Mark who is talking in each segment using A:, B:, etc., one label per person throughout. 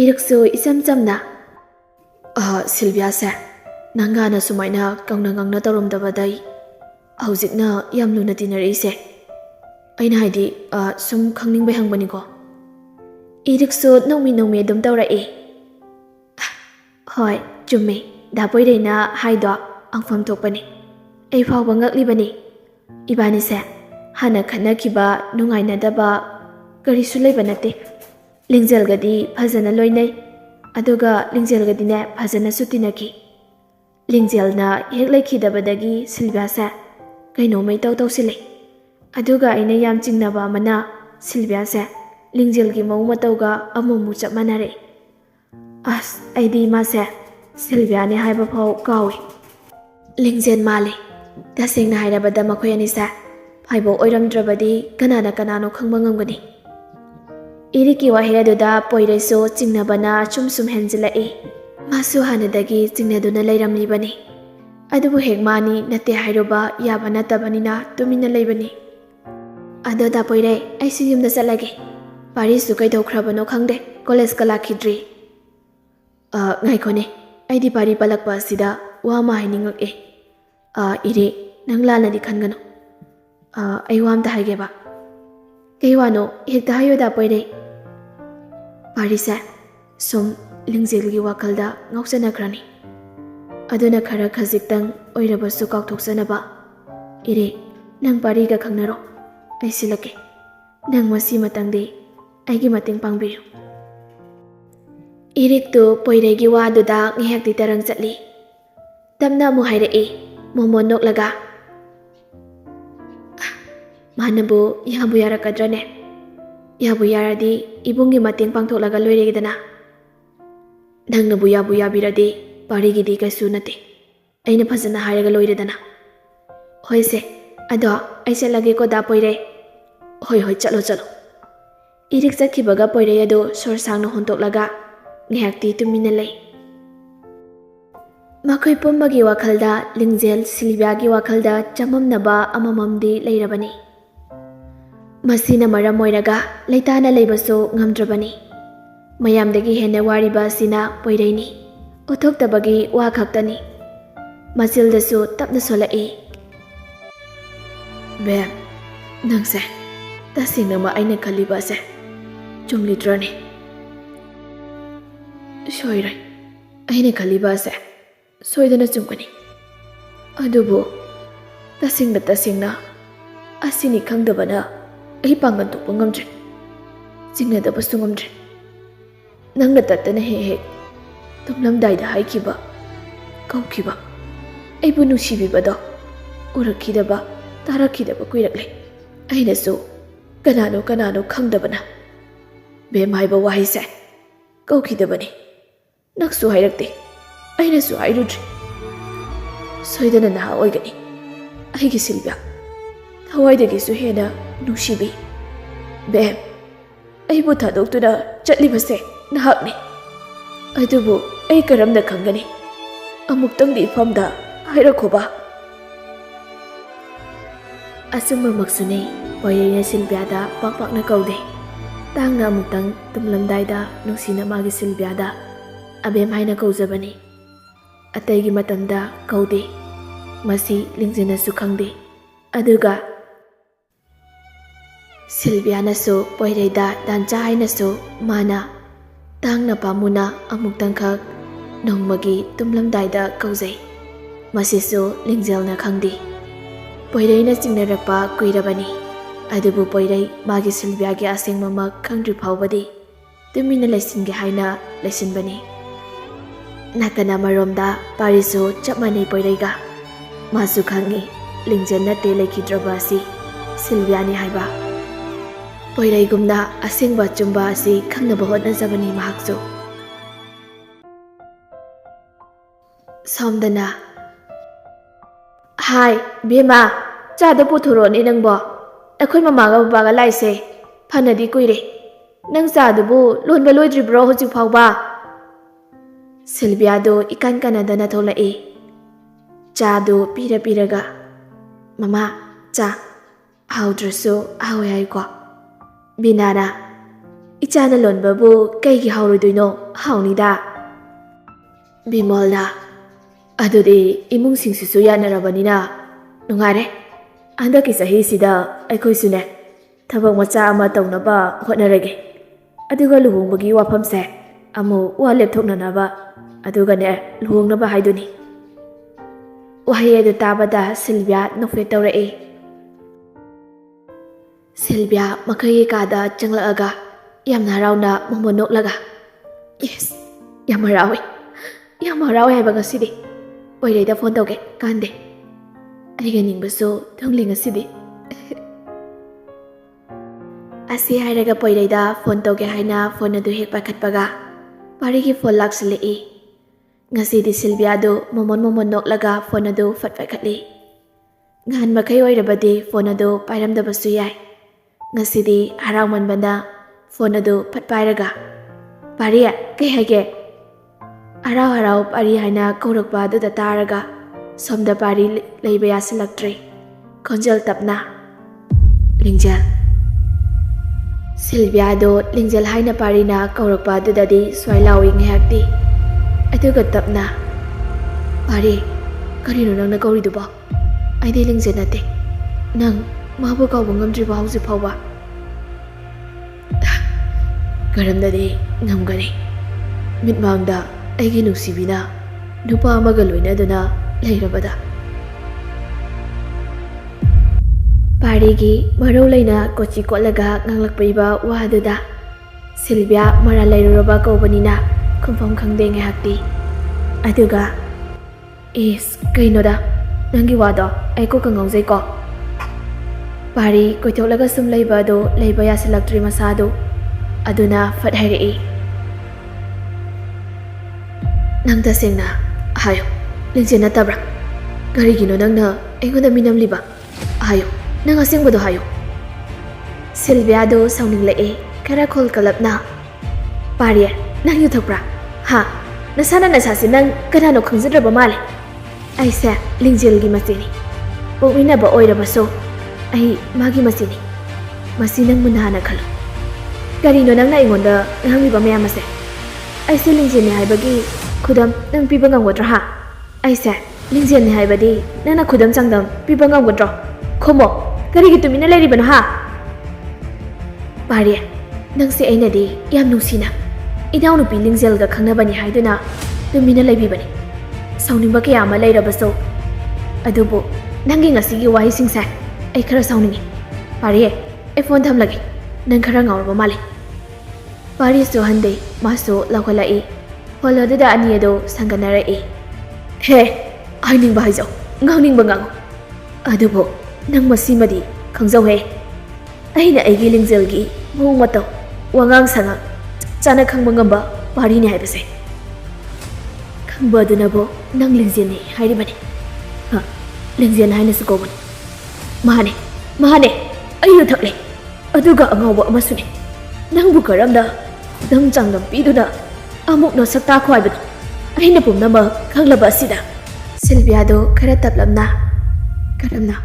A: Iriksu isam chamna Sylvia se nangana sumaina kangna ngangna tarom dabadai haujikna yam luna tinari se aina haidi sum khangning bai hangbani ko Iriksu nomi dum tawra e hoi chumme da poi reina haido angfam thokpani ei phawba ngakli bani ibani se hana khana kiba nungaina daba kari sulai banate Lingzel gadi phajana loinai aduga lingzel gadi ne phajana sutinaki lingzel na hek laiki dabadagi Sylvia sa kaino mai taw sile aduga aina yam chingnaba mana Sylvia sa lingzel gi mau matawga amumu chap manare as aidi ma sa Sylvia ne haiba phau kawi lingzen male tasengna hairabada makhoi ani sa phaibo oiramdrabadi kanana khangba ngamgani Iriki wahira duda poireso chingnabana sum henjilai masu hanadagi chingnaduna lairamli bani adubu hekmani nate hairoba yaba natabanina tumina laibani adoda poire aisi yumda salage parisu kai dokhrabano khangde college kala khidri ngaikone aidi pari palakpa sida wa ma hainingak ire nanglana di khangano ai wam da haige ba keiwano hekta hayoda poire Parisa sum lingzelgi wakalda ngausana krani aduna khara khajiktang oirabasu kaukthokjana ba ire nang pariga khangnaro aisilake nang masi matangde aigi mating pangbiru irik tu poiregi waduda ngihakti tarang chatli tamna mu haire momo noklaga manabu yabu yarakadrane yabu yaradi ibungi mating pangthoklaga loiregidana nangnabu yabu yabiradi parigidi kaisu nate aina phajana hairaga loiredana hoise ado aise lage ko da poire hoi chalo irik chakhibaga poire ado sor sangna hontoklaga ngihakti tumina lei makhoi pombagi wakhalda lingzel Sylvia gi wakhalda chamamnaba amamamdi leirabani Masina maram moiraga leitana leibaso ngamdrabani mayamdagi hena wariba sina poiraini uthoktabagi wa khaktani masildasu tapna solai be nangse tasingna ma aina khaliba se chumlidrane soirai aina khaliba se soidana chumkani adubu tasingna asini khangdabana ai pangan to ngamdre jingnada basu ngamdre nangna tatana he tumlamdai da haikiba kaukiba ai bu nushibibado urakidaba tarakidaba kuirakle aina so kanano khangdabana be maiba wahise kaukidabani naksu hairakte aina su hairudri soidana na oigani aigi Sylvia Hawaidagi su hena nusibi Bem ai bu thadoktuda chatlibase nahakni adubu ai karamna khangani amuktangdi famda hairakhoba asumma maksune poirena Sylvia da pakpakna kaude tangna amuktang tumlamdaida nungsina magi Sylvia da abem haina kaujabani ataigi matamda kaude masi lingjena su khangde aduga Sylvia naso poireida dancha hainaso mana tangna pamuna amuktang khak nongmagi tumlamdaida kaujai masiso lingjelna khangdi poireina chingnarakpa kuirabani adubu poirei magi Sylvia gi asengmama khangdri phawbadi tumina laisinge haina laisinbani nakana maromda pariso chapmani poireiga masu khangi lingjel nate laikhidraba si Sylvia ni haiba ꯄꯣꯏꯔꯩꯒꯨꯝꯅ ꯑꯁꯦꯡꯕ ꯆꯨꯝꯕ ꯑꯁꯤ ꯈꯪꯅꯕ ꯍꯣꯠꯅꯖꯕꯅꯤ ꯃꯍꯥꯛꯁꯨ꯫ ꯁꯣꯝꯗꯅ ꯍꯥꯏ ꯕꯦꯝꯃ ꯆꯥꯗ ꯄꯨꯊꯣꯔꯛꯑꯣꯅꯦ ꯅꯪꯕꯣ, ꯑꯩꯈꯣꯏ ꯃꯃꯥꯒ ꯕꯕꯥꯒ ꯂꯥꯛꯏꯁꯦ ꯐꯅꯗꯤ ꯀꯨꯏꯔꯦ, ꯅꯪ ꯆꯥꯗꯨꯕꯨ ꯂꯣꯟꯕ ꯂꯣꯏꯗ꯭ꯔꯤꯕ꯭ꯔꯣ ꯍꯧꯖꯤꯛ ꯐꯥꯎꯕ? ꯁꯤꯜꯚꯤꯌꯥꯗꯣ ꯏꯀꯥꯟ ꯀꯥꯟꯅꯗꯅ ꯊꯣꯛꯂꯛꯏ꯫ ꯆꯥꯗꯨ ꯄꯤꯔꯒ ꯃꯃꯥ ꯆꯥ ꯍꯥꯎꯗ꯭ꯔꯁꯨ ꯍꯥꯎꯋꯦ ꯍꯥꯏꯀꯣ꯫ ꯕꯤꯅꯥꯅ ꯏꯆꯥꯅ ꯂꯣꯟꯕꯕꯨ ꯀꯩꯒꯤ ꯍꯥꯎꯔꯣꯏꯗꯣꯏꯅꯣ, ꯍꯥꯎꯅꯤꯗ꯫ ꯕꯤꯃꯣꯜꯅ ꯑꯗꯨꯗꯤ ꯏꯃꯨꯡꯁꯤꯡꯁꯤꯁꯨ ꯌꯥꯅꯔꯕꯅꯤꯅ ꯅꯨꯡꯉꯥꯏꯔꯦ, ꯍꯟꯗꯛꯀꯤ ꯆꯍꯤꯁꯤꯗ ꯑꯩꯈꯣꯏꯁꯨꯅꯦ ꯊꯕꯛ ꯃꯆꯥ ꯑꯃ ꯇꯧꯅꯕ ꯍꯣꯠꯅꯔꯒꯦ, ꯑꯗꯨꯒ ꯂꯨꯍꯣꯡꯕꯒꯤ ꯋꯥꯐꯝꯁꯦ ꯑꯃꯨꯛ ꯋꯥ ꯂꯦꯞꯊꯣꯛꯅꯅꯕ, ꯑꯗꯨꯒꯅꯦ ꯂꯨꯍꯣꯡꯅꯕ ꯍꯥꯏꯗꯨꯅꯤ꯫ ꯋꯥꯍꯩ ꯑꯗꯨ ꯇꯥꯕꯗ ꯁꯤꯜꯚꯤꯌꯥ ꯅꯣꯛꯐꯦꯠ ꯇꯧꯔꯛꯏ꯫ ꯁꯤꯜꯚꯤꯌꯥ ꯃꯈꯣꯏꯒꯤ ꯀꯥꯗ ꯆꯪꯂꯛꯑꯒ ꯌꯥꯝꯅ ꯍꯔꯥꯎꯅ ꯃꯣꯃꯣꯟ ꯅꯣꯛꯂꯒ ꯌꯦꯁ ꯌꯥꯝ ꯍꯔꯥꯎꯋꯦ ꯍꯥꯏꯕ ꯉꯁꯤꯗꯤ, ꯄꯣꯏꯔꯩꯗ ꯐꯣꯟ ꯇꯧꯒꯦ ꯀꯥꯟꯗꯦ, ꯑꯩꯒ ꯅꯤꯡꯕꯁꯨ ꯊꯨꯡꯂꯤ ꯉꯁꯤꯗꯤ꯫ ꯑꯁꯤ ꯍꯥꯏꯔꯒ ꯄꯣꯏꯔꯩꯗ ꯐꯣꯟ ꯇꯧꯒꯦ ꯍꯥꯏꯅ ꯐꯣꯟ ꯑꯗꯨ ꯍꯦꯛ ꯄꯥꯏꯈꯠꯄꯒ ꯄꯥꯔꯤꯒꯤ ꯐꯣꯟ ꯂꯥꯛꯁꯤꯜꯂꯛꯏ꯫ ꯉꯁꯤꯗꯤ ꯁꯤꯜꯚꯤꯌꯥꯗꯨ ꯃꯣꯃꯣꯟ ꯅꯣꯛꯂꯒ ꯐꯣꯟ ꯑꯗꯨ ꯐꯠ ꯄꯥꯏꯈꯠꯂꯤ꯫ ꯉꯍꯥꯟ ꯃꯈꯩ ꯑꯣꯏꯔꯕꯗꯤ ꯐꯣꯟ ꯑꯗꯨ ꯄꯥꯏꯔꯝꯗꯕꯁꯨ ꯌꯥꯏ, ꯉꯁꯤꯗꯤ ꯍꯔꯥꯎꯃꯟꯕꯅ ꯐꯣꯟ ꯑꯗꯨ ꯐꯠ ꯄꯥꯏꯔꯒ ꯄꯥꯔꯤ ꯀꯩ ꯍꯥꯏꯒꯦ? ꯍꯔꯥꯎ ꯄꯥꯔꯤ ꯍꯥꯏꯅ ꯀꯧꯔꯛꯄ ꯑꯗꯨꯗ ꯇꯥꯔꯒ ꯁꯣꯝꯗ ꯄꯥꯔꯤ ꯂꯩꯕ ꯌꯥꯁꯤꯜꯂꯛꯇ꯭ꯔꯦ, ꯈꯣꯟꯖꯦꯜ ꯇꯞꯅ ꯂꯤꯡꯖꯦꯜ꯫ ꯁꯤꯜꯚꯤꯌꯥꯗꯣ ꯂꯤꯡꯖꯦꯜ ꯍꯥꯏꯅ ꯄꯥꯔꯤꯅ ꯀꯧꯔꯛꯄ ꯑꯗꯨꯗꯗꯤ ꯁ꯭ꯋꯥꯏ ꯂꯥꯎꯏ ꯉꯥꯏꯍꯥꯛꯇꯤ, ꯑꯗꯨꯒ ꯇꯞꯅ ꯄꯥꯔꯤ ꯀꯔꯤꯅꯣ ꯅꯪꯅ ꯀꯧꯔꯤꯗꯨꯕꯣ? ꯑꯩꯗꯤ ꯂꯤꯡꯖꯦꯜ ꯅꯠꯇꯦ, ꯅꯪ ꯃꯥꯕꯨ ꯀꯧꯕ ꯉꯝꯗ꯭ꯔꯤꯕ ꯍꯧꯖꯤꯛ ꯐꯥꯎꯕ? ꯀꯔꯝꯅꯗꯤ ꯉꯝꯒꯅꯤ, ꯃꯤꯠꯃꯥꯡꯗ ꯑꯩꯒꯤ ꯅꯨꯡꯁꯤꯕꯤꯅ ꯅꯨꯄꯥ ꯑꯃꯒ ꯂꯣꯏꯅꯗꯨꯅ ꯂꯩꯔꯕꯗ꯫ ꯄꯥꯔꯤꯒꯤ ꯃꯔꯧ ꯂꯩꯅ ꯀꯣꯆꯤ ꯀꯣꯠꯂꯒ ꯉꯥꯡꯂꯛꯄꯤꯕ ꯋꯥꯗꯨꯗ ꯁꯤꯜꯚꯤꯌꯥ ꯃꯔꯥꯜ ꯂꯩꯔꯨꯔꯕ ꯀꯧꯕꯅꯤꯅ ꯈꯨꯝꯐꯝ ꯈꯪꯗꯦ ꯉꯥꯏꯍꯥꯛꯇꯤ, ꯑꯗꯨꯒ ꯏꯁ ꯀꯩꯅꯣꯗ ꯅꯪꯒꯤ ꯋꯥꯗꯣ ꯑꯩ ꯀꯣꯛꯀ ꯉꯥꯎꯖꯩꯀꯣ꯫ ꯄꯥꯔꯤ ꯀꯣꯏꯊꯣꯛꯂꯒ ꯁꯨꯝ ꯂꯩꯕ ꯑꯗꯨ ꯂꯩꯕ ꯌꯥꯁꯤꯜꯂꯛꯇ꯭ꯔꯤ ꯃꯁꯥꯗꯨ, ꯑꯗꯨꯅ ꯐꯠ ꯍꯥꯏꯔꯛꯏ꯫ ꯅꯪ ꯇꯁꯦꯡꯅ ꯍꯥꯏꯌꯣ, ꯂꯤꯡꯖꯦꯜ ꯅꯠꯇꯕ꯭ꯔꯥ? ꯀꯔꯤꯒꯤꯅꯣ ꯅꯪꯅ ꯑꯩꯉꯣꯟꯗ ꯃꯤꯅꯝꯂꯤꯕ? ꯍꯥꯏꯌꯣ, ꯅꯪ ꯑꯁꯦꯡꯕꯗꯣ ꯍꯥꯏꯌꯣ꯫ ꯁꯤꯜꯚꯤꯌꯥꯗꯣ ꯁꯥꯎꯅꯤꯡꯂꯛꯏ ꯈꯔ ꯈꯣꯜꯀꯂꯞꯅ꯫ ꯄꯥꯔꯤ ꯅꯪ ꯌꯨ ꯊꯛꯄ꯭ꯔꯥ? ꯍꯥ, ꯅꯁꯥꯅ ꯅꯁꯥꯁꯦ ꯅꯪ ꯀꯅꯥꯅꯣ ꯈꯪꯖꯗ꯭ꯔꯕ ꯃꯥꯜꯂꯦ꯫ ꯑꯩꯁꯦ ꯂꯤꯡꯖꯦꯜꯒꯤ ꯃꯆꯦꯅꯤ, ꯄꯣꯛꯃꯤꯟꯅꯕ ꯑꯣꯏꯔꯕꯁꯨ ꯑꯩ ꯃꯥꯒꯤ ꯃꯆꯦꯅꯤ, ꯃꯁꯤ ꯅꯪ ꯃꯨꯟꯅ ꯍꯥꯟꯅ ꯈꯜꯂꯨ꯫ ꯀꯔꯤꯅꯣ ꯅꯪꯅ ꯑꯩꯉꯣꯟꯗ ꯉꯥꯡꯂꯤꯕ ꯃꯌꯥꯝ ꯑꯁꯦ? ꯑꯩꯁꯦ ꯂꯤꯡꯖꯦꯜꯅꯤ ꯍꯥꯏꯕꯒꯤ ꯈꯨꯗꯝ ꯅꯪ ꯄꯤꯕ ꯉꯝꯒꯗ꯭ꯔꯥ? ꯍꯥ, ꯑꯩꯁꯦ ꯂꯤꯡꯖꯦꯜꯅꯤ ꯍꯥꯏꯕꯗꯤ ꯅꯪꯅ ꯈꯨꯗꯝ ꯆꯥꯡꯗꯝ ꯄꯤꯕ ꯉꯝꯒꯗ꯭ꯔꯣ? ꯈꯨꯝꯃꯣ, ꯀꯔꯤꯒꯤ ꯇꯨꯃꯤꯟꯅ ꯂꯩꯔꯤꯕꯅꯣ? ꯍꯥ ꯄꯥꯔꯤ, ꯅꯪꯁꯦ ꯑꯩꯅꯗꯤ ꯌꯥꯝ ꯅꯨꯡꯁꯤꯅ ꯏꯅꯥꯎꯅꯨꯄꯤ ꯂꯤꯡꯖꯦꯜꯒ ꯈꯪꯅꯕꯅꯤ ꯍꯥꯏꯗꯨꯅ ꯇꯨꯃꯤꯟꯅ ꯂꯩꯕꯤꯕꯅꯤ, ꯁꯥꯎꯅꯤꯡꯕ ꯀꯌꯥ ꯑꯃ ꯂꯩꯔꯕꯁꯨ, ꯑꯗꯨꯕꯨ ꯅꯪꯒꯤ ꯉꯁꯤꯒꯤ ꯋꯥꯍꯩꯁꯤꯡꯁꯦ ꯑꯩ ꯈꯔ ꯁꯥꯎꯅꯤꯡꯉꯤ꯫ ꯄꯥꯔꯤ ꯑꯩ ꯐꯣꯟ ꯊꯝꯂꯒꯦ, ꯅꯪ ꯈꯔ ꯉꯥꯎꯔꯕ ꯃꯥꯜꯂꯤ꯫ ꯄꯥꯔꯤꯁꯨ ꯍꯟꯗꯦ, ꯃꯥꯁꯨ ꯂꯧꯈꯠꯂꯛꯏ꯫ ꯐꯣꯟ ꯑꯗꯨꯗ ꯑꯅꯤ ꯑꯗꯨ ꯁꯪꯒꯠꯅꯔꯛꯏ꯫ ꯍꯦ, ꯍꯥꯏꯅꯤꯡꯕ ꯍꯥꯏꯖꯧ, ꯉꯥꯡꯅꯤꯡꯕ ꯉꯥꯡꯉꯨ, ꯑꯗꯨꯕꯨ ꯅꯪ ꯃꯁꯤꯃꯗꯤ ꯈꯪꯖꯧꯍꯦ, ꯑꯩꯅ ꯑꯩꯒꯤ ꯂꯤꯡꯖꯦꯜꯒꯤ ꯃꯑꯣꯡ ꯃꯇꯧ ꯋꯥꯉꯥꯡ ꯁꯉꯥꯡ ꯆꯥꯅ ꯈꯪꯕ ꯉꯝꯕ ꯄꯥꯔꯤꯅꯤ ꯍꯥꯏꯕꯁꯦ꯫ ꯈꯪꯕ ꯑꯗꯨꯅꯕꯨ ꯅꯪ ꯂꯤꯡꯖꯦꯜꯅꯤ ꯍꯥꯏꯔꯤꯕꯅꯤ, ꯂꯤꯡꯖꯦꯜ ꯍꯥꯏꯅꯁꯨ ꯀꯧꯕꯅꯤ꯫ ꯃꯥꯅꯦ ꯑꯩ ꯌꯨ ꯊꯛꯂꯦ, ꯑꯗꯨꯒ ꯑꯉꯥꯎꯕ ꯑꯃꯁꯨꯅꯦ꯫ ꯅꯪꯕꯨ ꯀꯔꯝꯅ ꯈꯨꯗꯝ ꯆꯥꯡꯗꯝ ꯄꯤꯗꯨꯅ ꯑꯃꯨꯛꯅ ꯁꯛꯇꯥꯛꯈꯣ ꯍꯥꯏꯕꯅꯣ, ꯑꯩꯅ ꯄꯨꯝꯅꯃꯛ ꯈꯪꯂꯕ ꯑꯁꯤꯗ? ꯁꯤꯜꯚꯤꯌꯥꯗꯣ ꯈꯔ ꯇꯞꯂꯞꯅ ꯀꯔꯝꯅ?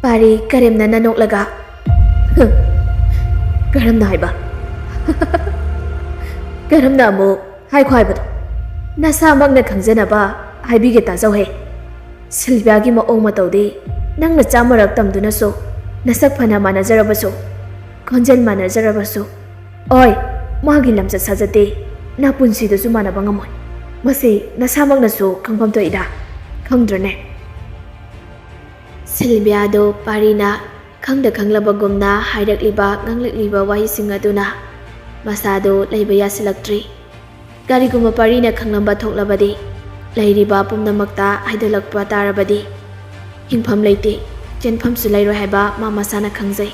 A: ꯄꯥꯔꯤ ꯀꯔꯦꯝꯅꯅ ꯅꯣꯛꯂꯒ ꯀꯔꯝꯅ ꯍꯥꯏꯕ? ꯀꯔꯝꯅ ꯑꯃꯨꯛ ꯍꯥꯏꯈꯣ ꯍꯥꯏꯕꯅꯣ? ꯅꯁꯥꯃꯛꯅ ꯈꯪꯖꯅꯕ ꯍꯥꯏꯕꯤꯒꯦ ꯇꯥꯖꯧꯍꯦ꯫ ꯁꯤꯜꯚꯤꯌꯥꯒꯤ ꯃꯑꯣꯡ ꯃꯇꯧꯗꯤ ꯅꯪꯅ ꯆꯥꯝꯃꯔꯛ ꯇꯝꯗꯨꯅꯁꯨ, ꯅꯁꯛ ꯐꯅ ꯃꯥꯟꯅꯖꯔꯕꯁꯨ, ꯈꯣꯟꯖꯦꯜ ꯃꯥꯟꯅꯖꯔꯕꯁꯨ, ꯑꯣꯏ ꯃꯥꯒꯤ ꯂꯝꯆꯠ ꯁꯥꯖꯠꯇꯤ ꯅꯄꯨꯟꯁꯤꯗꯁꯨ ꯃꯥꯟꯅꯕ ꯉꯝꯃꯣꯏ, ꯃꯁꯤ ꯅꯁꯥꯃꯛꯅꯁꯨ ꯈꯪꯐꯝ ꯊꯣꯛꯏꯗ, ꯈꯪꯗ꯭ꯔꯅꯦ? ꯁꯤꯜꯚꯤꯌꯥꯗꯣ ꯄꯥꯔꯤꯅ ꯈꯪꯗ ꯈꯪꯂꯕꯒꯨꯝꯅ ꯍꯥꯏꯔꯛꯂꯤꯕ ꯉꯥꯡꯂꯛꯂꯤꯕ ꯋꯥꯍꯩꯁꯤꯡ ꯑꯗꯨꯅ ꯃꯁꯥꯗꯣ ꯂꯩꯕ ꯌꯥꯁꯤꯜꯂꯛꯇ꯭ꯔꯤ꯫ ꯀꯔꯤꯒꯨꯝꯕ ꯄꯥꯔꯤꯅ ꯈꯪꯂꯝꯕ ꯊꯣꯛꯂꯕꯗꯤ, ꯂꯩꯔꯤꯕ ꯄꯨꯝꯅꯃꯛꯇ ꯍꯥꯏꯗꯣꯛꯂꯛꯄ ꯇꯥꯔꯕꯗꯤ ꯍꯤꯡꯐꯝ ꯂꯩꯇꯦ, ꯆꯦꯟꯐꯝꯁꯨ ꯂꯩꯔꯣꯏ ꯍꯥꯏꯕ ꯃꯥ ꯃꯁꯥꯅ ꯈꯪꯖꯩ꯫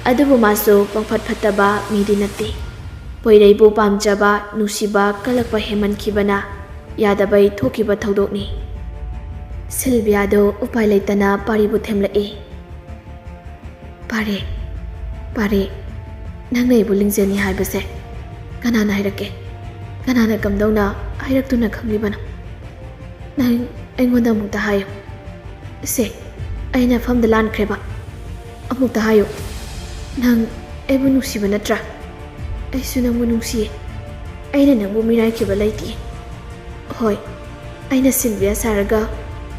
A: ꯑꯗꯨꯕꯨ ꯃꯥꯁꯨ ꯄꯪꯐꯠ ꯐꯠꯇꯕ ꯃꯤꯗꯤ ꯅꯠꯇꯦ ꯄꯣꯏꯔꯩꯕꯨ ꯄꯥꯝꯖꯕ ꯅꯨꯡꯁꯤꯕ ꯀꯜꯂꯛꯄ ꯍꯦꯃꯟꯈꯤꯕꯅ ꯌꯥꯗꯕꯩ ꯊꯣꯛꯈꯤꯕ ꯊꯧꯗꯣꯛꯅꯤ ꯁꯤꯜꯚꯤꯌꯥꯗꯣ ꯎꯄꯥꯏ ꯂꯩꯇꯅ ꯄꯥꯔꯤꯕꯨ ꯊꯦꯝꯂꯛꯏ ꯄꯥꯔꯤ ꯅꯪꯅ ꯑꯩꯕꯨ ꯂꯤꯡꯖꯦꯜꯅꯤ ꯍꯥꯏꯕꯁꯦ ꯀꯅꯥꯅ ꯍꯥꯏꯔꯛꯀꯦ ꯀꯅꯥꯅ ꯀꯝꯗꯧꯅ ꯍꯥꯏꯔꯛꯇꯨꯅ ꯈꯪꯂꯤꯕꯅꯣ ꯅꯪ ꯑꯩꯉꯣꯟꯗ ꯑꯃꯨꯛꯇ ꯍꯥꯏꯌꯨ ꯁꯦ ꯑꯩ ꯅꯐꯝꯗ ꯂꯥꯟꯈ꯭ꯔꯦꯕ ꯑꯃꯨꯛꯇ ꯍꯥꯏꯌꯨ ꯅꯪ ꯑꯩꯕꯨ ꯅꯨꯡꯁꯤꯕ ꯅꯠꯇ꯭ꯔꯥ ꯑꯩꯁꯨ ꯅꯪꯕꯨ ꯅꯨꯡꯁꯤꯌꯦ ꯑꯩꯅ ꯅꯪꯕꯨ ꯃꯤꯔꯥꯏꯈꯤꯕ ꯂꯩꯇꯦ ꯍꯣꯏ ꯑꯩꯅ ꯁꯤꯜꯚꯤꯌꯥ ꯁꯥꯔꯒ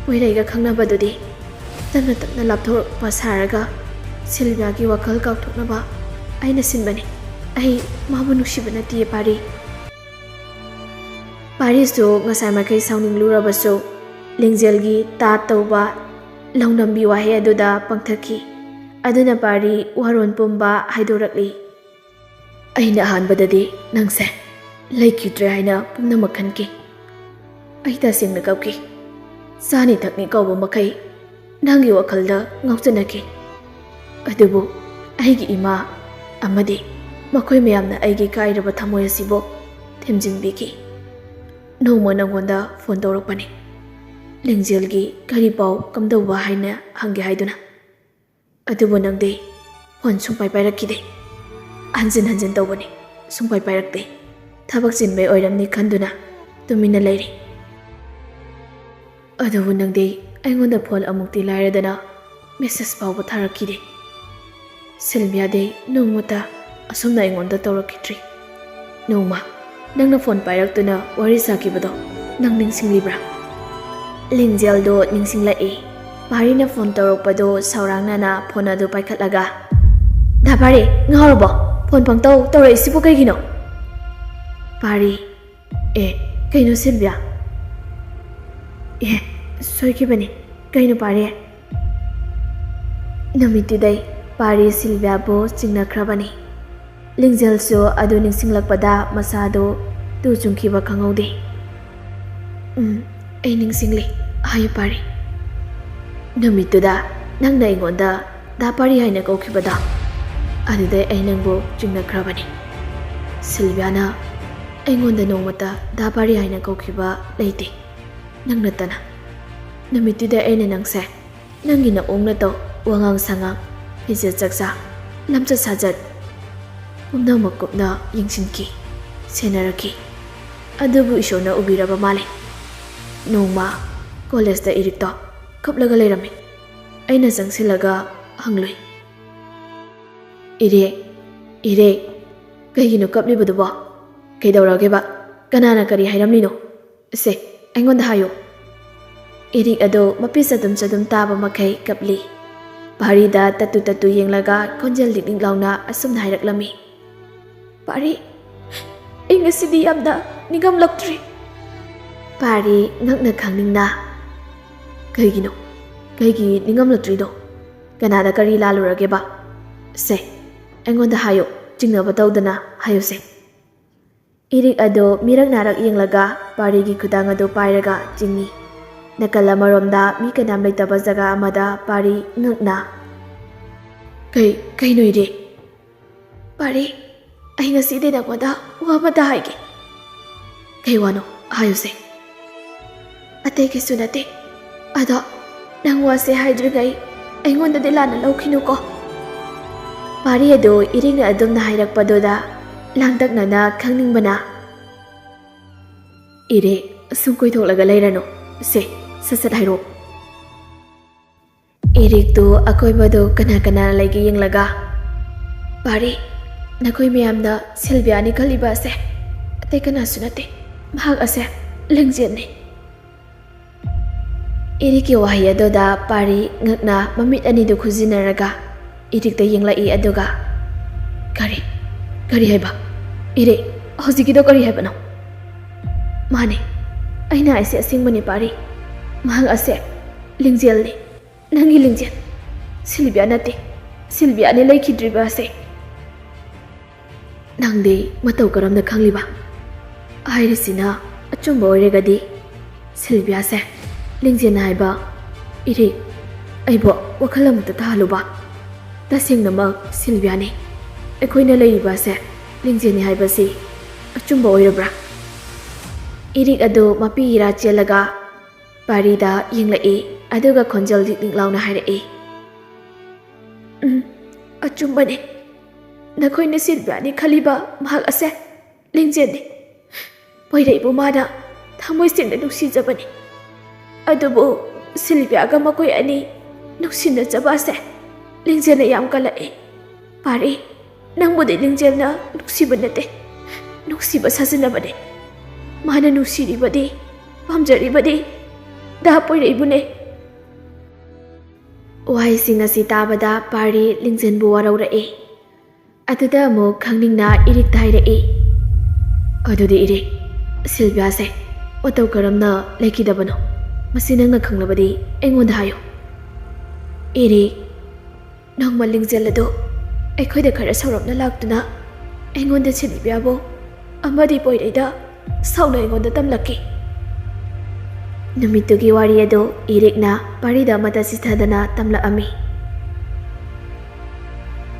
A: ꯄꯣꯏꯔꯩꯒ ꯈꯪꯅꯕꯗꯨꯗꯤ ꯇꯞꯅ ꯇꯞꯅ ꯂꯥꯞꯊꯣꯔꯛꯄ ꯁꯥꯔꯒ ꯁꯤꯜꯚꯤꯌꯥꯒꯤ ꯋꯥꯈꯜ ꯀꯥꯎꯊꯣꯛꯅꯕ ꯑꯩꯅ ꯁꯤꯟꯕꯅꯤ ꯑꯩ ꯃꯥꯕꯨ ꯅꯨꯡꯁꯤꯕ ꯅꯠꯇꯦ ꯄꯥꯔꯤꯁꯨ ꯉꯁꯥꯏ ꯃꯈꯩ ꯁꯥꯎꯅꯤꯡꯂꯨꯔꯕꯁꯨ ꯂꯤꯡꯖꯦꯜꯒꯤ ꯇꯥ ꯇꯧꯕ ꯂꯧꯅꯝꯕꯤ ꯋꯥꯍꯩ ꯑꯗꯨꯗ ꯄꯪꯊꯈꯤ ꯑꯗꯨꯅ ꯄꯥꯔꯤ ꯋꯥꯔꯣꯟ ꯄꯨꯝꯕ ꯍꯥꯏꯗꯣꯔꯛꯂꯤ ꯑꯩꯅ ꯑꯍꯥꯟꯕꯗꯗꯤ ꯅꯪꯁꯦ ꯂꯩꯈꯤꯗ꯭ꯔꯦ ꯍꯥꯏꯅ ꯄꯨꯝꯅꯃꯛ ꯈꯟꯈꯤ ꯑꯩ ꯇꯁꯦꯡꯅ ꯀꯞꯈꯤ ꯆꯥꯅꯤ ꯊꯛꯅꯤ ꯀꯧꯕ ꯃꯈꯩ ꯅꯪꯒꯤ ꯋꯥꯈꯜꯗ ꯉꯥꯎꯆꯅꯈꯤ ꯑꯗꯨꯕꯨ ꯑꯩꯒꯤ ꯏꯃꯥ ꯑꯃꯗꯤ ꯃꯈꯣꯏ ꯃꯌꯥꯝꯅ ꯑꯩꯒꯤ ꯀꯥꯏꯔꯕ ꯊꯃꯣꯏ ꯑꯁꯤꯕꯨ ꯊꯦꯝꯖꯤꯟꯕꯤꯈꯤ ꯅꯣꯡꯃ ꯅꯪꯉꯣꯟꯗ ꯐꯣꯟ ꯇꯧꯔꯛꯄꯅꯤ ꯂꯤꯡꯖꯦꯜꯒꯤ ꯀꯔꯤ ꯄꯥꯎ ꯀꯝꯗꯧꯕ ꯍꯥꯏꯅ ꯍꯪꯒꯦ ꯍꯥꯏꯗꯨꯅ ꯑꯗꯨꯕꯨ ꯅꯪꯗꯤ ꯐꯣꯟ ꯁꯨꯡꯄꯥꯏ ꯄꯥꯏꯔꯛꯈꯤꯗꯦ ꯍꯟꯖꯤꯟ ꯍꯟꯖꯤꯟ ꯇꯧꯕꯅꯤ ꯁꯨꯡꯄꯥꯏ ꯄꯥꯏꯔꯛꯇꯦ ꯊꯕꯛ ꯆꯤꯟꯕꯩ ꯑꯣꯏꯔꯝꯅꯤ ꯈꯟꯗꯨꯅ ꯇꯨꯃꯤꯟꯅ ꯂꯩꯔꯤ ꯑꯗꯨꯕꯨ ꯅꯪꯗꯤ ꯑꯩꯉꯣꯟꯗ ꯐꯣꯟ ꯑꯃꯨꯛꯇꯤ ꯂꯥꯏꯔꯗꯅ ꯃꯦꯁꯦꯖ ꯐꯥꯎꯕ ꯊꯥꯔꯛꯈꯤꯗꯦ ꯁꯤꯜꯚꯤꯌꯥꯗꯤ ꯅꯣꯡꯃꯇ ꯑꯁꯨꯝꯅ ꯑꯩꯉꯣꯟꯗ ꯇꯧꯔꯛꯈꯤꯗ꯭ꯔꯤ ꯅꯣꯡꯃ ꯅꯪꯅ ꯐꯣꯟ ꯄꯥꯏꯔꯛꯇꯨꯅ ꯋꯥꯔꯤ ꯁꯥꯈꯤꯕꯗꯣ ꯅꯪ ꯅꯤꯡꯁꯤꯡꯂꯤꯕ꯭ꯔꯥ ꯂꯤꯡꯖꯦꯜꯗꯣ ꯅꯤꯡꯁꯤꯡꯂꯛꯏ ꯄꯥꯔꯤꯅ ꯐꯣꯟ ꯇꯧꯔꯛꯄꯗꯣ ꯁꯥꯎꯔꯥꯡꯅꯅ ꯐꯣꯟ ꯑꯗꯨ ꯄꯥꯏꯈꯠꯂꯒ ꯄꯥꯔꯤ ꯉꯥꯎꯔꯕꯣ ꯐꯣꯟ ꯄꯪꯇꯧ ꯇꯧꯔꯛꯏꯁꯤꯕꯨ ꯀꯩꯒꯤꯅꯣ ꯄꯥꯔꯤ ꯀꯩꯅꯣ ꯁꯤꯜꯚꯤꯌꯥ ꯁꯣꯏꯈꯤꯕꯅꯤ ꯀꯩꯅꯣ ꯄꯥꯔꯤ ꯅꯨꯃꯤꯠꯇꯨꯗꯩ ꯄꯥꯔꯤ ꯁꯤꯜꯚꯤꯌꯥꯕꯨ ꯆꯤꯡꯅꯈ꯭ꯔꯕꯅꯤ ꯂꯤꯡꯖꯦꯜꯁꯨ ꯑꯗꯨ ꯅꯤꯡꯁꯤꯡꯂꯛꯄꯗ ꯃꯁꯥꯗꯨ ꯇꯨ ꯆꯨꯡꯈꯤꯕ ꯈꯪꯍꯧꯗꯦ ꯑꯩ ꯅꯤꯡꯁꯤꯡꯂꯤ ꯍꯥꯏꯌꯨ ꯄꯥꯔꯤ ꯅꯨꯃꯤꯠꯇꯨꯗ ꯅꯪꯅ ꯑꯩꯉꯣꯟꯗ ꯗꯥ ꯄꯥꯔꯤ ꯍꯥꯏꯅ ꯀꯧꯈꯤꯕꯗꯣ ꯑꯗꯨꯗꯩ ꯑꯩ ꯅꯪꯕꯨ ꯆꯤꯡꯅꯈ꯭ꯔꯕꯅꯤ ꯁꯤꯜꯚꯤꯌꯥꯅ ꯑꯩꯉꯣꯟꯗ ꯅꯣꯡꯃꯇ ꯗꯥ ꯄꯥꯔꯤ ꯍꯥꯏꯅ ꯀꯧꯈꯤꯕ ꯂꯩꯇꯦ ꯅꯪ ꯅꯠꯇꯅ ꯅꯨꯃꯤꯠꯇꯨꯗ ꯑꯩꯅ ꯅꯪꯁꯦ ꯅꯪꯒꯤ ꯅꯑꯣꯡ ꯅꯇꯧ ꯋꯥꯉꯥꯡ ꯁꯉꯥꯡ ꯐꯤꯖꯦꯠ ꯆꯥꯛꯆꯥ ꯂꯝꯆꯠ ꯁꯥꯖꯠ ꯄꯨꯝꯅꯃꯛ ꯀꯨꯞꯅ ꯌꯦꯡꯁꯤꯟꯈꯤ ꯁꯦꯟꯅꯔꯛꯈꯤ ꯑꯗꯨꯕꯨ ꯏꯁꯣꯔꯅ ꯎꯕꯤꯔꯕ ꯃꯥꯜꯂꯦ ꯅꯣꯡꯃ ꯀꯣꯂꯦꯖꯇ ꯏꯔꯤꯛꯇꯣ ꯀꯞꯂꯒ ꯂꯩꯔꯝꯃꯤ ꯑꯩꯅ ꯆꯪꯁꯤꯜꯂꯒ ꯍꯪꯂꯨꯏ ꯏꯔꯦꯛ ꯀꯩꯒꯤꯅꯣ ꯀꯞꯂꯤꯕꯗꯨꯕꯣ ꯀꯩꯗꯧꯔꯒꯦꯕ ꯀꯅꯥꯅ ꯀꯔꯤ ꯍꯥꯏꯔꯝꯂꯤꯅꯣ ꯁꯦ ꯑꯩꯉꯣꯟꯗ ꯍꯥꯏꯌꯨ ꯏꯔꯤꯛ ꯑꯗꯣ ꯃꯄꯤ ꯆꯗꯨꯝ ꯇꯥꯕ ꯃꯈꯩ ꯀꯞꯂꯤ ꯄꯥꯔꯤꯗ ꯇꯠꯇꯨ ꯌꯦꯡꯂꯒ ꯈꯣꯟꯖꯦꯜ ꯂꯤꯛ ꯂꯥꯎꯅ ꯑꯁꯨꯝꯅ ꯍꯥꯏꯔꯛꯂꯝꯃꯤ ꯄꯥꯔꯤ ꯑꯩ ꯉꯁꯤꯗꯤ ꯌꯥꯝꯅ ꯅꯤꯡꯉꯝꯂꯛꯇ꯭ꯔꯤ ꯄꯥꯔꯤ ꯉꯛꯅ ꯈꯪꯅꯤꯡꯅ ꯀꯩꯒꯤ ꯅꯤꯡꯉꯝꯂꯛꯇ꯭ꯔꯤꯅꯣ ꯀꯅꯥꯗ ꯀꯔꯤ ꯂꯥꯜꯂꯨꯔꯒꯦꯕ ꯁꯦ ꯑꯩꯉꯣꯟꯗ ꯍꯥꯏꯌꯨ ꯆꯤꯡꯅꯕ ꯇꯧꯗꯅ ꯍꯥꯏꯌꯨꯁꯦ ꯏꯔꯤꯛ ꯑꯗꯣ ꯃꯤꯔꯛ ꯅꯥꯔꯛ ꯌꯦꯡꯂꯒ ꯄꯥꯔꯤꯒꯤ ꯈꯨꯗꯥꯡ ꯑꯗꯨ ꯄꯥꯏꯔꯒ ꯆꯤꯡꯉꯤ ꯅꯥꯀꯜ ꯑꯃꯔꯣꯝꯗ ꯃꯤ ꯀꯅꯥꯝ ꯂꯩꯇꯕ ꯖꯒꯥ ꯑꯃꯗ ꯄꯥꯔꯤ ꯉꯛꯅ ꯀꯩꯅꯣ ꯏꯔꯤꯛ ꯄꯥꯔꯤ ꯑꯩ ꯉꯁꯤꯗꯤ ꯅꯪꯉꯣꯟꯗ ꯋꯥ ꯑꯃꯇ ꯍꯥꯏꯒꯦ ꯀꯩ ꯋꯥꯅꯣ ꯍꯥꯏꯌꯨꯁꯦ ꯑꯇꯩ ꯀꯩꯁꯨ ꯅꯠꯇꯦ ꯑꯗꯣ ꯅꯪ ꯋꯥꯁꯦ ꯍꯥꯏꯗ꯭ꯔꯤꯉꯩ ꯑꯩꯉꯣꯟꯗꯗꯤ ꯂꯥꯟꯅ ꯂꯧꯈꯤꯅꯨꯀꯣ ꯄꯥꯔꯤ ꯑꯗꯨ ꯏꯔꯤꯛꯅ ꯑꯗꯨꯝꯅ ꯍꯥꯏꯔꯛꯄꯗꯨꯗ ꯂꯥꯡꯇꯛꯅꯅ ꯈꯪꯅꯤꯡꯕꯅ ꯏꯔꯤꯛ ꯁꯨꯝ ꯀꯣꯏꯊꯣꯛꯂꯒ ꯂꯩꯔꯅꯨ ꯁꯦ ꯁꯠ ꯍꯥꯏꯔꯛꯑꯣ ꯏꯔꯤꯛꯇꯨ ꯑꯀꯣꯏꯕꯗꯨ ꯀꯅꯥ ꯂꯩꯒꯦ ꯌꯦꯡꯂꯒ ꯄꯥꯔꯤ ꯅꯈꯣꯏ ꯃꯌꯥꯝꯅ ꯁꯤꯜꯚꯤꯌꯥꯅꯤ ꯈꯜꯂꯤꯕ ꯑꯁꯦ ꯑꯇꯩ ꯀꯅꯥꯁꯨ ꯅꯠꯇꯦ ꯃꯍꯥꯛ ꯑꯁꯦ ꯂꯤꯡꯖꯦꯜꯅꯤ ꯏꯔꯤꯛꯀꯤ ꯋꯥꯍꯩ ꯑꯗꯨꯗ ꯄꯥꯔꯤ ꯉꯛꯅ ꯃꯃꯤꯠ ꯑꯅꯤꯗꯨ ꯈꯨꯖꯤꯟꯅꯔꯒ ꯏꯔꯤꯛꯇ ꯌꯦꯡꯂꯛꯏ ꯑꯗꯨꯒ ꯀꯔꯤ ꯍꯥꯏꯕ ꯏꯔꯤꯛ ꯍꯧꯖꯤꯛꯀꯤꯗꯣ ꯀꯔꯤ ꯍꯥꯏꯕꯅꯣ ꯃꯥꯅꯦ ꯑꯩꯅ ꯍꯥꯏꯁꯦ ꯑꯁꯦꯡꯕꯅꯤ ꯄꯥꯔꯤ ꯃꯍꯥꯛ ꯑꯁꯦ ꯂꯤꯡꯖꯦꯜꯅꯤ ꯅꯪꯒꯤ ꯂꯤꯡꯖꯦꯜ ꯁꯤꯜꯚꯤꯌꯥ ꯅꯠꯇꯦ ꯁꯤꯜꯚꯤꯌꯥꯅꯤ ꯂꯩꯈꯤꯗ꯭ꯔꯤꯕ ꯑꯁꯦ ꯅꯪꯗꯤ ꯃꯇꯧ ꯀꯔꯝꯅ ꯈꯪꯂꯤꯕ ꯍꯥꯏꯔꯤꯁꯤꯅ ꯑꯆꯨꯝꯕ ꯑꯣꯏꯔꯒꯗꯤ ꯁꯤꯜꯚꯤꯌꯥꯁꯦ ꯂꯤꯡꯖꯦꯜ ꯍꯥꯏꯕ ꯏꯔꯤꯛ ꯑꯩꯕꯨ ꯋꯥꯈꯜ ꯑꯃꯇ ꯇꯥꯍꯜꯂꯨꯕ Tasengnamak Silviani. Akoina leiribase lingjeni haibasi achumba oirabra. Irik adu mapi ira chelaga parida yinglai aduga khonjal liklauna hairei. Achumbani. Nakoina Silviani khaliba mahak ase lingjeni. Poiraibu mana thamoi singda nuksijabani. Adubu Silviaga makoi ani nuksina jabase lingjena yam kalai. Pari nangbude lingjena nuksiba nate. Nuksiba sasinabane. Mana nuksiribadi pamjaribadi da poiraibune. Wahising asi tabada pari lingjenbu waraurai. Aduda amuk khangningna irik thairei. Adudi irik Silvia se otau karamna lekidabano. Masi nangna khanglabadi engonda hayo. Irik nangma lingjellado aikhoida khara saurapna laktuna engonda Silviabo amadi poiraida sauna engonda tamlaki. Numitugi wari ado irikna parida mata sithadana tamlaami.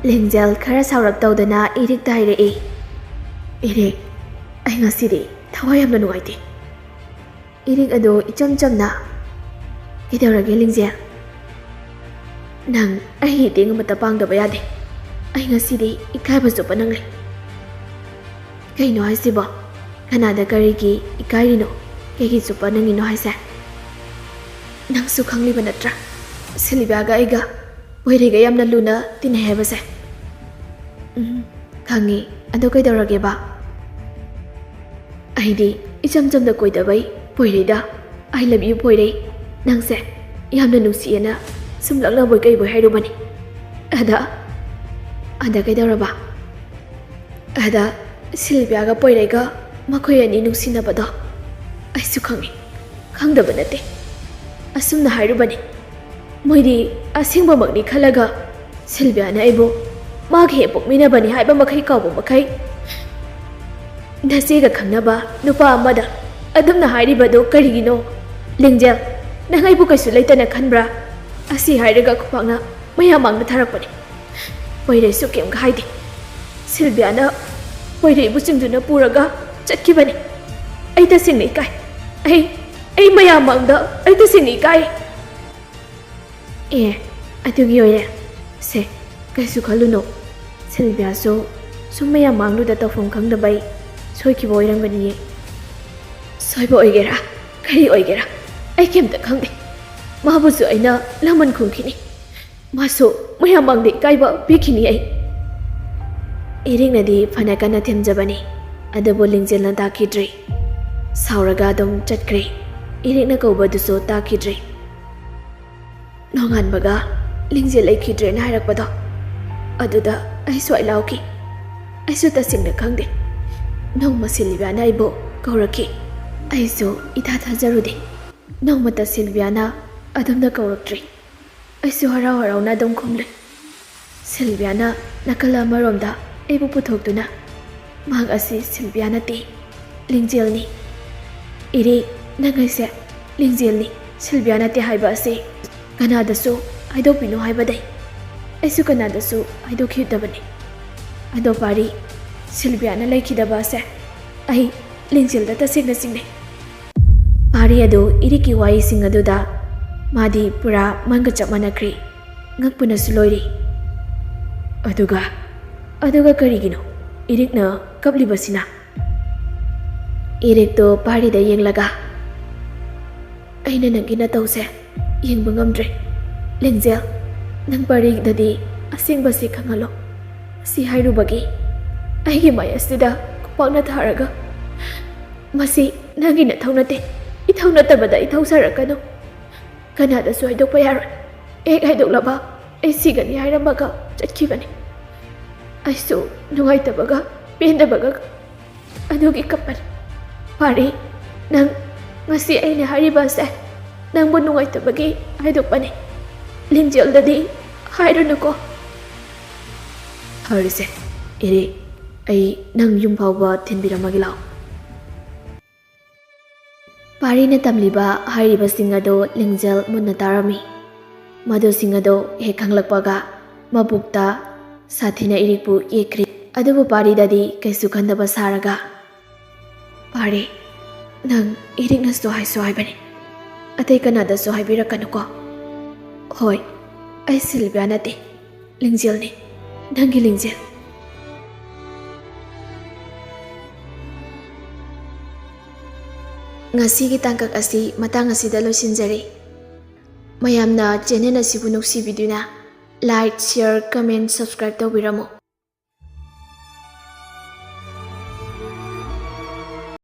A: Lingjel khara saurap tawdana irik tairei. Irik ai ngasidi thawai yamna nugaite. Irik ado icham chamna kidaurage lingjel. Nang ai ting mata pangdaba yade. Ai ngasidi ikaiba sopa nangle. Kaino haisiba kanada karigi ikairino kegi sopa nangino haisa. Nang su khangliba natra Silviaga aiga poirega yamna luna tinai haibase. Khangi ado kaidaurage ba. Aidi icham chamna koidabai poireda I love you poirei nangse yamna nungsiyana sumlakna boy kai boy hairubani. Ada kaidauraba. Ada Silviaga poirega makhoi ani nungsinabado aisu khangi khangdaba nate asumna hairubani. Moidi asingba makni khalaga Silviana aibo maghe pokminabani haiba makhai kawbo makhai nasega khangnaba nupa amada adumna hairibado karigino. Lingjel nang aibu kaisu leitana khanbra asi hairaga khupangna mayamangna tharakpani. Poirei su kem haide. Silviana poirei bu chingduna puraga chatkibani. Ai tasingni kai. Ai mayamangda ai tasingni kai. Adugi oye se kaisu khaluno. Silvia so sumayamanglu da tafong khangdabai soikibo oirangani. Soibo oigera kari oigera ai kemta khangde. Mabusu aina laman khungkhini. Maso mayamangde kaiba bikini ai. Iringnadi phanakana themjabani. Adabu lingjelna takidri. Sauraga dum chatkre. Irikna kaubaduso takidri. Nonganbaga lingjel aikidre na hairakpado. Aduda ai swai lauki. Ai su tasingna khangde. Nongma Silviana aibo kauraki. Aisu itha thajarude. Nongmata Silviana adumna kaurakdri. Aisu harau na dum khumle. Silviana nakala maromda aibu puthokduna mag asi Silviana ti lingjelni. Iri nangaise lingjelni Silviana ti haiba ase kanadasu aidopino haibadai. Aisu kanadasu aidokhidabani. Ado pari Silviana laikidaba ase ai lingjelda tasingna singne. Pari ado iriki wai singaduda madi pura manga chapmanakri ngakpuna suloiri. Aduga karigino irikna kaplibasina. Irik to pari da yenglaga aina nangina tause yengba ngamdre. Lingjel nang pari dadi asingbasi khangalo si hairubagi aigi mayasida kupakna tharaga masi nangina thaunate ithaunata ithausaragano. Kanada su haidokpa yaroi. Ek haidoklaba ai sigani hairamaga chatkibani. Aisu nungaitabaga pendabaga adugi kapani. Pari nang ngasi aina haribase nangbu nungaitabagi haidokpani. Lingjeldadi hairunuko. Harise iri ai nang yum phawba thinbiramagi lao. Parina tamliba hairiba singado lingjel munna tarami. Madu singado he khanglakpaga ꯃꯕꯨꯛꯇ ꯁꯥꯊꯤꯅ ꯏꯔꯤꯛꯄꯨ ꯌꯦꯛꯈ꯭ꯔꯤ꯫ ꯑꯗꯨꯕꯨ ꯄꯥꯔꯤꯗꯗꯤ ꯀꯩꯁꯨ ꯈꯟꯗꯕ ꯁꯥꯔꯒ, "ꯄꯥꯔꯤ, ꯅꯪ ꯏꯔꯤꯛꯅꯁꯨ ꯍꯥꯏꯁꯨ ꯍꯥꯏꯕꯅꯤ, ꯑꯇꯩ ꯀꯅꯥꯗꯁꯨ ꯍꯥꯏꯕꯤꯔꯛꯀꯅꯨꯀꯣ." "ꯍꯣꯏ, ꯑꯩ ꯁꯤꯜꯚꯤꯌꯥ ꯅꯠꯇꯦ, ꯂꯤꯡꯖꯦꯜꯅꯤ, ꯅꯪꯒꯤ ꯂꯤꯡꯖꯦꯜ." ꯉꯁꯤꯒꯤ ꯇꯥꯡꯀꯛ ꯑꯁꯤ ꯃꯇꯥꯡ ꯑꯁꯤꯗ ꯂꯣꯏꯁꯤꯟꯖꯔꯤ꯫ ꯃꯌꯥꯝꯅ ꯆꯦꯅꯦꯜ ꯑꯁꯤꯕꯨ ꯅꯨꯡꯁꯤꯕꯤꯗꯨꯅ ꯂꯥꯏꯛ, ꯁꯤꯌꯔ, ꯀꯃꯦꯟ, ꯁꯕꯁꯀ꯭ꯔꯥꯏꯕ ꯇꯧꯕꯤꯔꯝꯃꯨ꯫